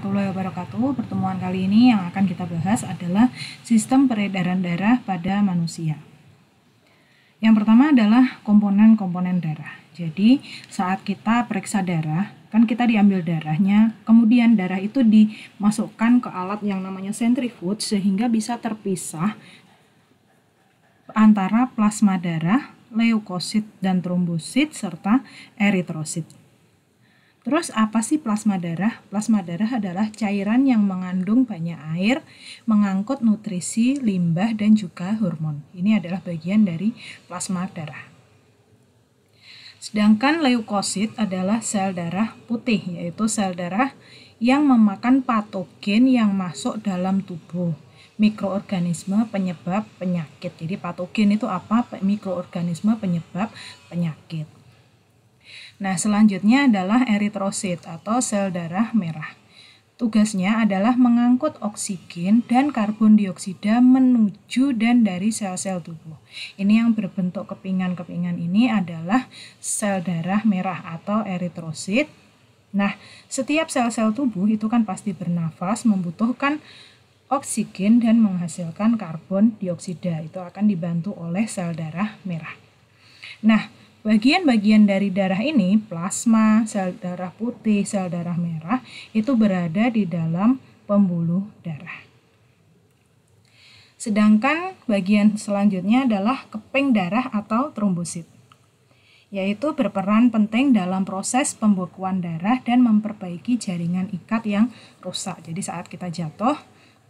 warahmatullahi wabarakatuh. Pertemuan kali ini yang akan kita bahas adalah sistem peredaran darah pada manusia. Yang pertama adalah komponen-komponen darah. Jadi saat kita periksa darah, kan kita diambil darahnya, kemudian darah itu dimasukkan ke alat yang namanya sentrifuge sehingga bisa terpisah antara plasma darah, leukosit dan trombosit serta eritrosit. Terus apa sih plasma darah? Plasma darah adalah cairan yang mengandung banyak air, mengangkut nutrisi, limbah, dan juga hormon. Ini adalah bagian dari plasma darah. Sedangkan leukosit adalah sel darah putih, yaitu sel darah yang memakan patogen yang masuk dalam tubuh. Mikroorganisme penyebab penyakit. Jadi patogen itu apa? Mikroorganisme penyebab penyakit. Nah, selanjutnya adalah eritrosit atau sel darah merah. Tugasnya adalah mengangkut oksigen dan karbon dioksida menuju dan dari sel-sel tubuh. Ini yang berbentuk kepingan-kepingan ini adalah sel darah merah atau eritrosit. Nah, setiap sel-sel tubuh itu kan pasti bernafas, membutuhkan oksigen dan menghasilkan karbon dioksida. Itu akan dibantu oleh sel darah merah. Nah, bagian-bagian dari darah ini, plasma, sel darah putih, sel darah merah, itu berada di dalam pembuluh darah. Sedangkan bagian selanjutnya adalah keping darah atau trombosit, yaitu berperan penting dalam proses pembekuan darah dan memperbaiki jaringan ikat yang rusak. Jadi saat kita jatuh,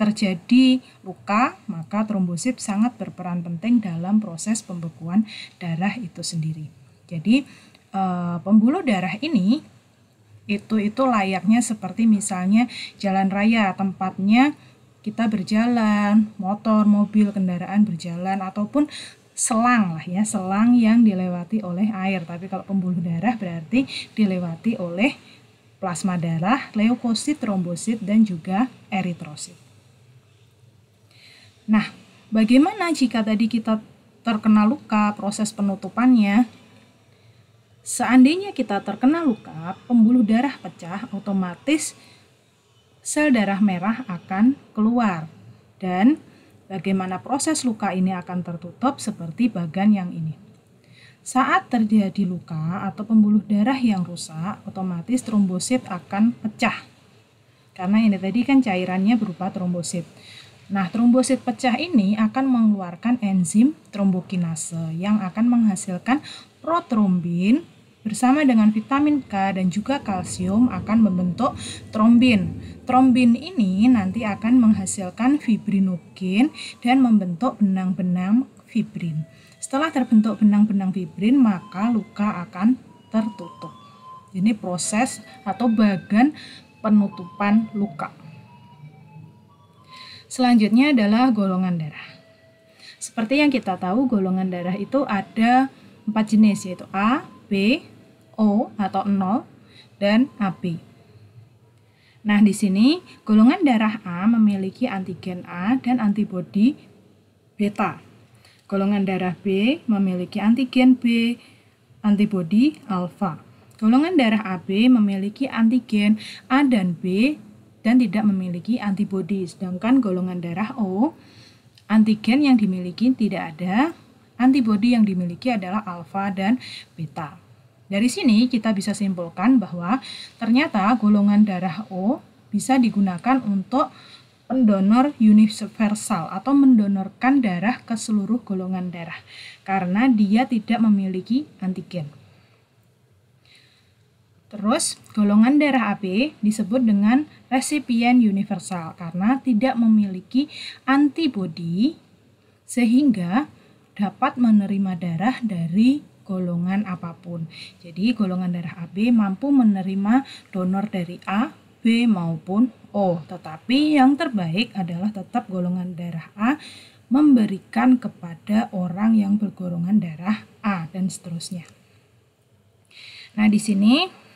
terjadi luka, maka trombosit sangat berperan penting dalam proses pembekuan darah itu sendiri. Jadi pembuluh darah ini itu layaknya seperti misalnya jalan raya, tempatnya kita berjalan, motor, mobil, kendaraan berjalan, ataupun selang lah ya, selang yang dilewati oleh air. Tapi kalau pembuluh darah berarti dilewati oleh plasma darah, leukosit, trombosit, dan juga eritrosit. Nah, bagaimana jika tadi kita terkena luka, proses penutupannya? Seandainya kita terkena luka, pembuluh darah pecah, otomatis sel darah merah akan keluar. Dan bagaimana proses luka ini akan tertutup seperti bagan yang ini. Saat terjadi luka atau pembuluh darah yang rusak, otomatis trombosit akan pecah. Karena ini tadi kan cairannya berupa trombosit. Nah, trombosit pecah ini akan mengeluarkan enzim trombokinase yang akan menghasilkan protrombin bersama dengan vitamin K dan juga kalsium akan membentuk trombin. Trombin ini nanti akan menghasilkan fibrinogen dan membentuk benang-benang fibrin. Setelah terbentuk benang-benang fibrin, maka luka akan tertutup. Ini proses atau bagan penutupan luka. Selanjutnya adalah golongan darah. Seperti yang kita tahu, golongan darah itu ada 4 jenis, yaitu A, B, O atau 0, dan AB. Nah, di sini golongan darah A memiliki antigen A dan antibodi beta. Golongan darah B memiliki antigen B, antibodi alfa. Golongan darah AB memiliki antigen A dan B dan tidak memiliki antibodi. Sedangkan golongan darah O, antigen yang dimiliki tidak ada, antibodi yang dimiliki adalah alfa dan beta. Dari sini kita bisa simpulkan bahwa ternyata golongan darah O bisa digunakan untuk pendonor universal atau mendonorkan darah ke seluruh golongan darah karena dia tidak memiliki antigen. Terus, golongan darah AB disebut dengan resipien universal karena tidak memiliki antibodi sehingga dapat menerima darah dari golongan apapun. Jadi, golongan darah AB mampu menerima donor dari A, B, maupun O. Tetapi yang terbaik adalah tetap golongan darah A memberikan kepada orang yang bergolongan darah A dan seterusnya. Nah, di sini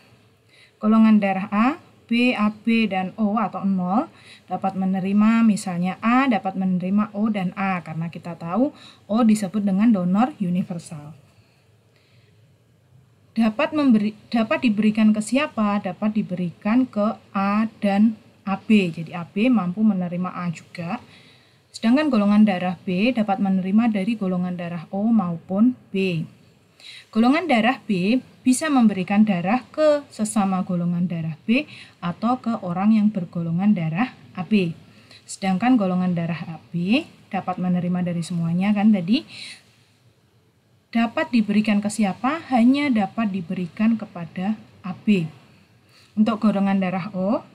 golongan darah A, B, AB, dan O atau 0 dapat menerima misalnya A dapat menerima O dan A karena kita tahu O disebut dengan donor universal. Dapat diberikan ke siapa? Dapat diberikan ke A dan AB. Jadi AB mampu menerima A juga. Sedangkan golongan darah B dapat menerima dari golongan darah O maupun B. Golongan darah B bisa memberikan darah ke sesama golongan darah B atau ke orang yang bergolongan darah AB. Sedangkan golongan darah AB dapat menerima dari semuanya kan tadi. Dapat diberikan ke siapa? Hanya dapat diberikan kepada AB. Untuk golongan darah O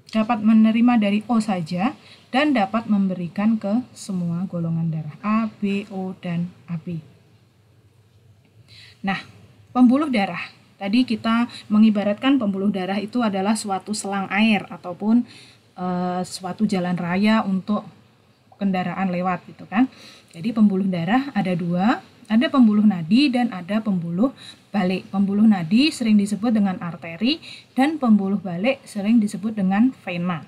dapat menerima dari O saja dan dapat memberikan ke semua golongan darah A, B, O, dan AB. Nah, pembuluh darah. Tadi kita mengibaratkan pembuluh darah itu adalah suatu selang air ataupun suatu jalan raya untuk kendaraan lewat gitu kan. Jadi pembuluh darah ada dua, ada pembuluh nadi dan ada pembuluh balik. Pembuluh nadi sering disebut dengan arteri dan pembuluh balik sering disebut dengan vena.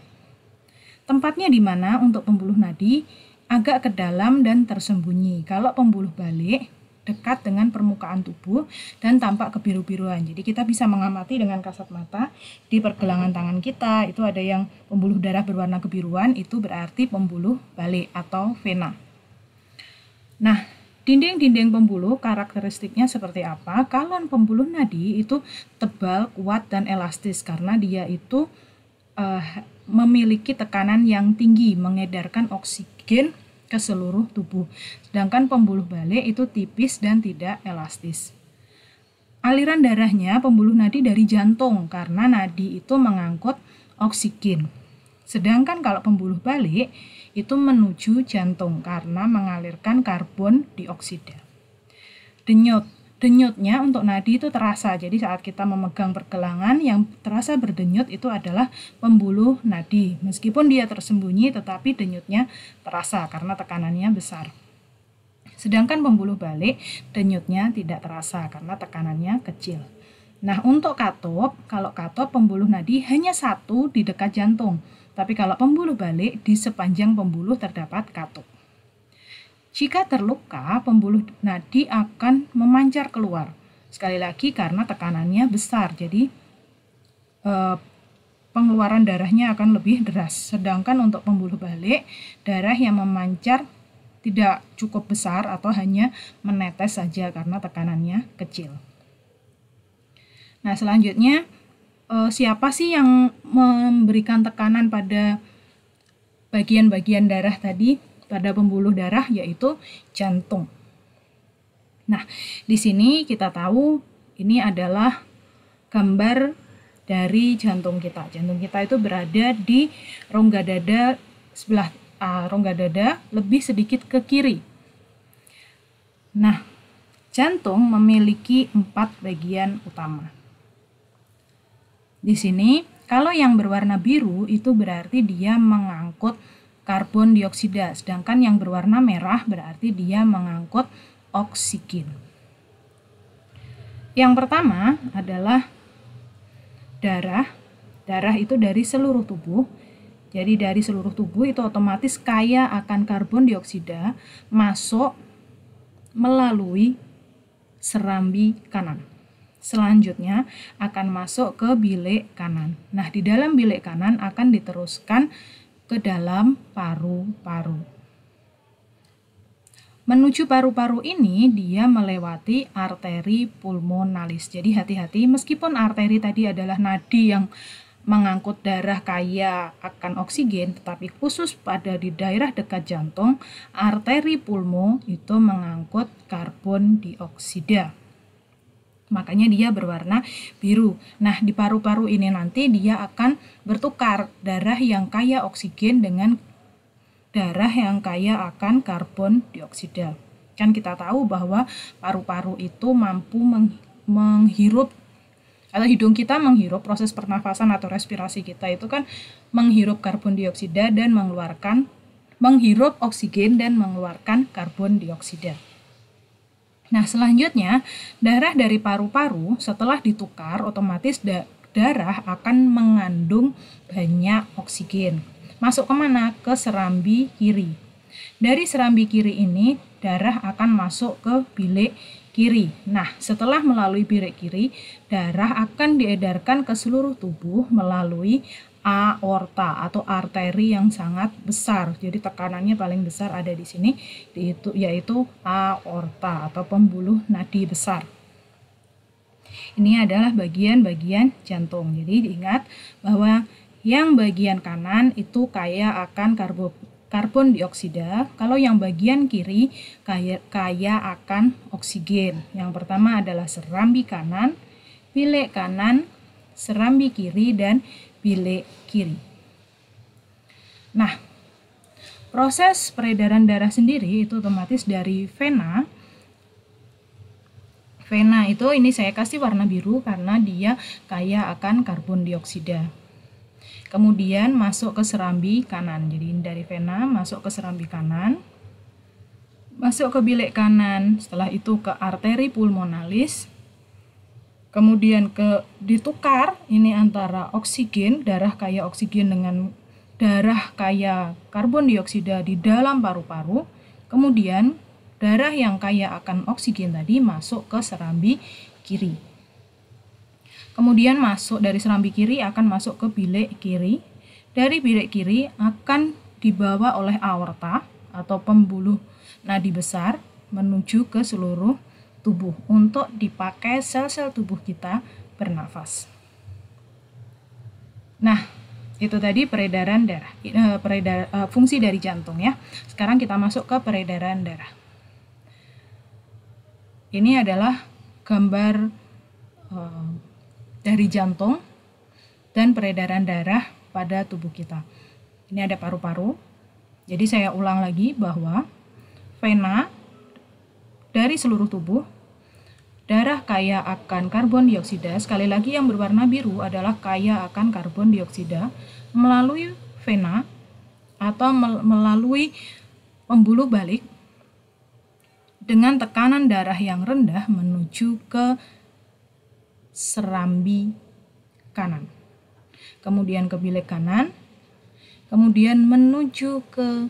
Tempatnya di mana untuk pembuluh nadi? Agak ke dalam dan tersembunyi. Kalau pembuluh balik dekat dengan permukaan tubuh dan tampak kebiru-biruan. Jadi kita bisa mengamati dengan kasat mata di pergelangan tangan kita itu ada yang pembuluh darah berwarna kebiruan, itu berarti pembuluh balik atau vena. Nah, dinding-dinding pembuluh karakteristiknya seperti apa? Kalau pembuluh nadi itu tebal, kuat, dan elastis karena dia itu memiliki tekanan yang tinggi, mengedarkan oksigen ke seluruh tubuh. Sedangkan pembuluh balik itu tipis dan tidak elastis. Aliran darahnya pembuluh nadi dari jantung karena nadi itu mengangkut oksigen. Sedangkan kalau pembuluh balik itu menuju jantung karena mengalirkan karbon dioksida. Denyutnya untuk nadi itu terasa. Jadi saat kita memegang pergelangan yang terasa berdenyut itu adalah pembuluh nadi. Meskipun dia tersembunyi tetapi denyutnya terasa karena tekanannya besar. Sedangkan pembuluh balik denyutnya tidak terasa karena tekanannya kecil. Nah, untuk katop, kalau katop pembuluh nadi hanya satu di dekat jantung. Tapi kalau pembuluh balik, di sepanjang pembuluh terdapat katop. Jika terluka, pembuluh nadi akan memancar keluar. Sekali lagi karena tekanannya besar, jadi pengeluaran darahnya akan lebih deras. Sedangkan untuk pembuluh balik, darah yang memancar tidak cukup besar atau hanya menetes saja karena tekanannya kecil. Nah, selanjutnya siapa sih yang memberikan tekanan pada bagian-bagian darah tadi, pada pembuluh darah, yaitu jantung. Nah, di sini kita tahu ini adalah gambar dari jantung kita. Jantung kita itu berada di rongga dada sebelah rongga dada lebih sedikit ke kiri. Nah, jantung memiliki 4 bagian utama. Di sini, kalau yang berwarna biru itu berarti dia mengangkut karbon dioksida, sedangkan yang berwarna merah berarti dia mengangkut oksigen. Yang pertama adalah darah. Darah itu dari seluruh tubuh. Jadi dari seluruh tubuh itu otomatis kaya akan karbon dioksida masuk melalui serambi kanan. Selanjutnya akan masuk ke bilik kanan. Nah, di dalam bilik kanan akan diteruskan ke dalam paru-paru. Menuju paru-paru ini dia melewati arteri pulmonalis. Jadi hati-hati, meskipun arteri tadi adalah nadi yang mengangkut darah kaya akan oksigen, tetapi khusus pada di daerah dekat jantung, arteri pulmo itu mengangkut karbon dioksida. Makanya dia berwarna biru. Nah, di paru-paru ini nanti dia akan bertukar darah yang kaya oksigen dengan darah yang kaya akan karbon dioksida. Kan kita tahu bahwa paru-paru itu mampu menghirup, atau hidung kita menghirup, proses pernafasan atau respirasi kita itu kan menghirup karbon dioksida dan menghirup oksigen dan mengeluarkan karbon dioksida. Nah, selanjutnya darah dari paru-paru setelah ditukar otomatis darah akan mengandung banyak oksigen. Masuk kemana? Ke serambi kiri. Dari serambi kiri ini darah akan masuk ke bilik kiri. Nah, setelah melalui bilik kiri, darah akan diedarkan ke seluruh tubuh melalui aorta atau arteri yang sangat besar. Jadi tekanannya paling besar ada di sini, yaitu aorta atau pembuluh nadi besar. Ini adalah bagian-bagian jantung. Jadi diingat bahwa yang bagian kanan itu kaya akan karbon dioksida, kalau yang bagian kiri kaya akan oksigen. Yang pertama adalah serambi kanan, bilik kanan, serambi kiri, dan bilik kiri. Nah, proses peredaran darah sendiri itu otomatis dari vena. Vena itu ini saya kasih warna biru karena dia kaya akan karbon dioksida. Kemudian masuk ke serambi kanan. Jadi dari vena masuk ke serambi kanan, masuk ke bilik kanan, setelah itu ke arteri pulmonalis, kemudian ditukar ini antara oksigen, darah kaya oksigen dengan darah kaya karbon dioksida di dalam paru-paru. Kemudian darah yang kaya akan oksigen tadi masuk ke serambi kiri. Kemudian masuk dari serambi kiri akan masuk ke bilik kiri. Dari bilik kiri akan dibawa oleh aorta atau pembuluh nadi besar menuju ke seluruh tubuh untuk dipakai sel-sel tubuh kita bernafas. Nah, itu tadi peredaran darah, fungsi dari jantung ya. Sekarang kita masuk ke peredaran darah. Ini adalah gambar dari jantung dan peredaran darah pada tubuh kita. Ini ada paru-paru. Jadi saya ulang lagi bahwa vena dari seluruh tubuh, darah kaya akan karbon dioksida, sekali lagi yang berwarna biru adalah kaya akan karbon dioksida melalui vena atau melalui pembuluh balik dengan tekanan darah yang rendah menuju ke serambi kanan, kemudian ke bilik kanan, kemudian menuju ke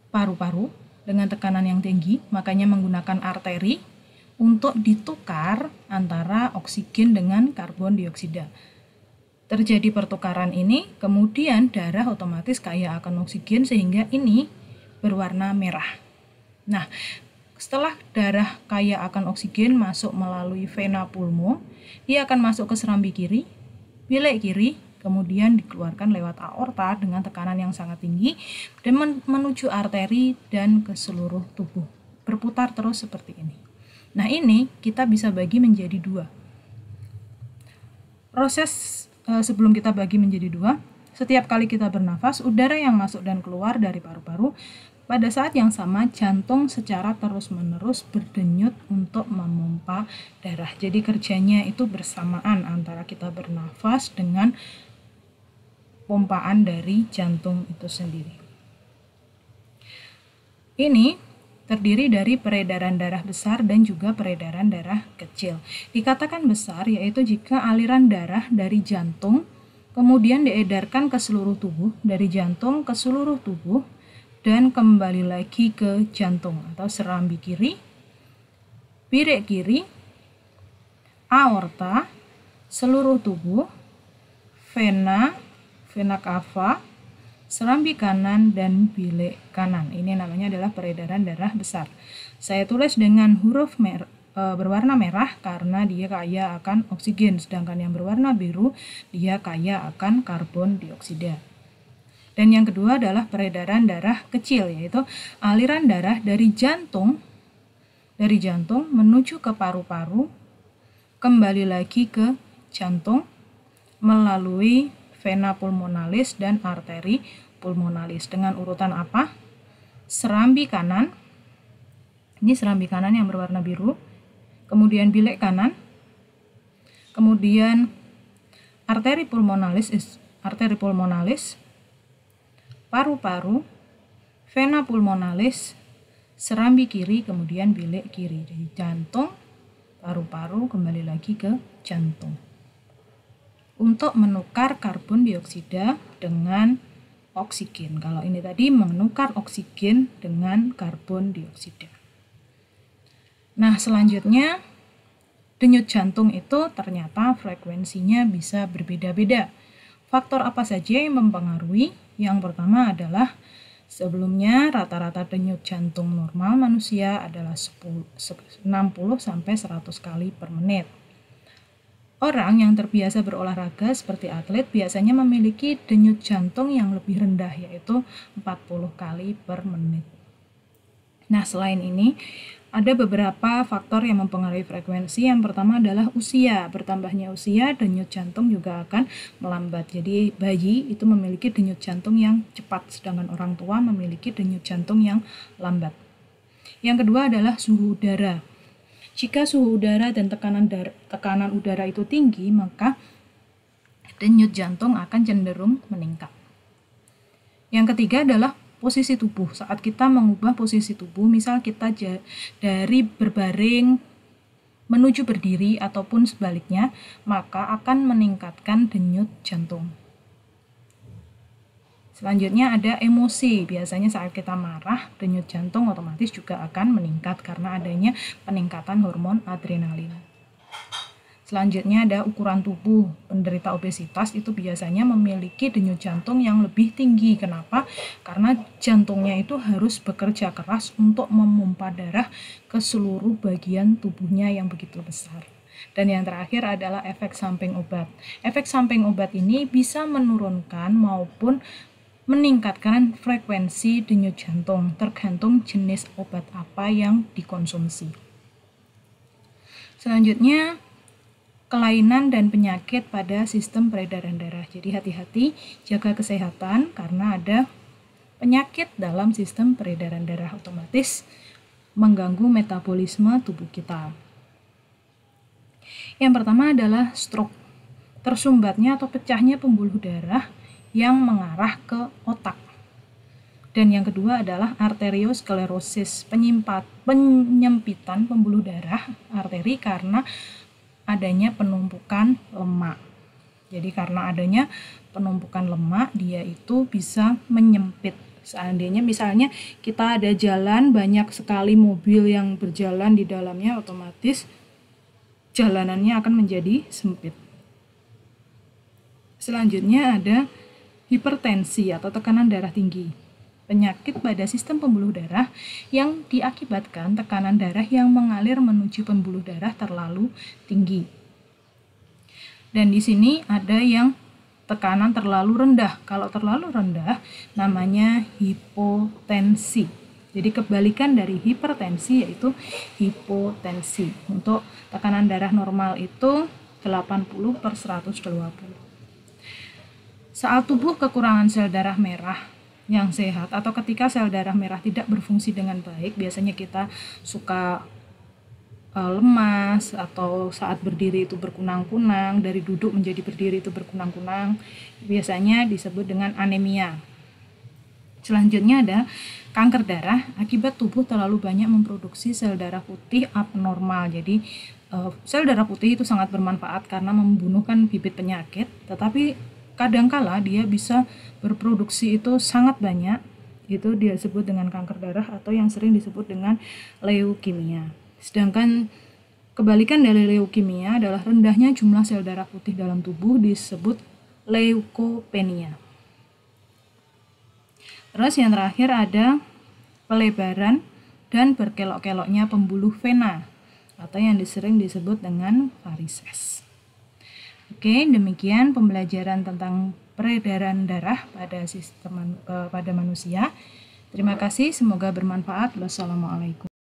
paru-paru dengan tekanan yang tinggi, makanya menggunakan arteri untuk ditukar antara oksigen dengan karbon dioksida. Terjadi pertukaran ini, kemudian darah otomatis kaya akan oksigen sehingga ini berwarna merah. Nah, setelah darah kaya akan oksigen masuk melalui vena pulmo, dia akan masuk ke serambi kiri, bilik kiri, kemudian dikeluarkan lewat aorta dengan tekanan yang sangat tinggi dan menuju arteri dan ke seluruh tubuh. Berputar terus seperti ini. Nah, ini kita bisa bagi menjadi dua. Proses sebelum kita bagi menjadi dua, setiap kali kita bernafas, udara yang masuk dan keluar dari paru-paru pada saat yang sama, jantung secara terus-menerus berdenyut untuk memompa darah. Jadi kerjanya itu bersamaan antara kita bernafas dengan pompaan dari jantung itu sendiri. Ini terdiri dari peredaran darah besar dan juga peredaran darah kecil. Dikatakan besar yaitu jika aliran darah dari jantung kemudian diedarkan ke seluruh tubuh, dari jantung ke seluruh tubuh, dan kembali lagi ke jantung atau serambi kiri, bilik kiri, aorta, seluruh tubuh, vena cava, serambi kanan, dan bilik kanan. Ini namanya adalah peredaran darah besar. Saya tulis dengan huruf berwarna merah karena dia kaya akan oksigen, sedangkan yang berwarna biru dia kaya akan karbon dioksida. Dan yang kedua adalah peredaran darah kecil, yaitu aliran darah dari jantung menuju ke paru-paru, kembali lagi ke jantung melalui vena pulmonalis dan arteri pulmonalis. Dengan urutan apa? Serambi kanan, ini serambi kanan yang berwarna biru, kemudian bilik kanan, kemudian arteri pulmonalis, paru-paru, vena pulmonalis, serambi kiri, kemudian bilik kiri. Jadi jantung, paru-paru, kembali lagi ke jantung. Untuk menukar karbon dioksida dengan oksigen. Kalau ini tadi menukar oksigen dengan karbon dioksida. Nah, selanjutnya denyut jantung itu ternyata frekuensinya bisa berbeda-beda. Faktor apa saja yang mempengaruhi? Yang pertama adalah sebelumnya rata-rata denyut jantung normal manusia adalah 60 sampai 100 kali per menit. Orang yang terbiasa berolahraga seperti atlet biasanya memiliki denyut jantung yang lebih rendah, yaitu 40 kali per menit. Nah, selain ini, ada beberapa faktor yang mempengaruhi frekuensi. Yang pertama adalah usia. Bertambahnya usia, denyut jantung juga akan melambat. Jadi, bayi itu memiliki denyut jantung yang cepat, sedangkan orang tua memiliki denyut jantung yang lambat. Yang kedua adalah suhu udara. Jika suhu udara dan tekanan udara itu tinggi, maka denyut jantung akan cenderung meningkat. Yang ketiga adalah posisi tubuh. Saat kita mengubah posisi tubuh, misal kita dari berbaring menuju berdiri ataupun sebaliknya, maka akan meningkatkan denyut jantung. Selanjutnya ada emosi. Biasanya saat kita marah, denyut jantung otomatis juga akan meningkat karena adanya peningkatan hormon adrenalin. Selanjutnya ada ukuran tubuh. Penderita obesitas itu biasanya memiliki denyut jantung yang lebih tinggi. Kenapa? Karena jantungnya itu harus bekerja keras untuk memompa darah ke seluruh bagian tubuhnya yang begitu besar. Dan yang terakhir adalah efek samping obat. Efek samping obat ini bisa menurunkan maupun meningkatkan frekuensi denyut jantung tergantung jenis obat apa yang dikonsumsi. Selanjutnya, kelainan dan penyakit pada sistem peredaran darah. Jadi hati-hati, jaga kesehatan karena ada penyakit dalam sistem peredaran darah, otomatis mengganggu metabolisme tubuh kita. Yang pertama adalah stroke. Tersumbatnya atau pecahnya pembuluh darah yang mengarah ke otak. Dan yang kedua adalah arteriosklerosis, penyempitan pembuluh darah arteri karena adanya penumpukan lemak. Jadi karena adanya penumpukan lemak, dia itu bisa menyempit. Seandainya misalnya kita ada jalan, banyak sekali mobil yang berjalan di dalamnya, otomatis jalanannya akan menjadi sempit. Selanjutnya ada hipertensi atau tekanan darah tinggi. Penyakit pada sistem pembuluh darah yang diakibatkan tekanan darah yang mengalir menuju pembuluh darah terlalu tinggi. Dan di sini ada yang tekanan terlalu rendah. Kalau terlalu rendah namanya hipotensi. Jadi kebalikan dari hipertensi yaitu hipotensi. Untuk tekanan darah normal itu 80/120. Saat tubuh kekurangan sel darah merah yang sehat atau ketika sel darah merah tidak berfungsi dengan baik, biasanya kita suka lemas atau saat berdiri itu berkunang-kunang, dari duduk menjadi berdiri itu berkunang-kunang, biasanya disebut dengan anemia. Selanjutnya ada kanker darah akibat tubuh terlalu banyak memproduksi sel darah putih abnormal. Jadi sel darah putih itu sangat bermanfaat karena membunuhkan bibit penyakit, tetapi kadangkala dia bisa berproduksi itu sangat banyak, itu disebut dengan kanker darah atau yang sering disebut dengan leukemia. Sedangkan kebalikan dari leukemia adalah rendahnya jumlah sel darah putih dalam tubuh, disebut leukopenia. Terus yang terakhir ada pelebaran dan berkelok-keloknya pembuluh vena atau yang sering disebut dengan varises. Oke, demikian pembelajaran tentang peredaran darah pada manusia. Terima kasih, semoga bermanfaat. Wassalamualaikum.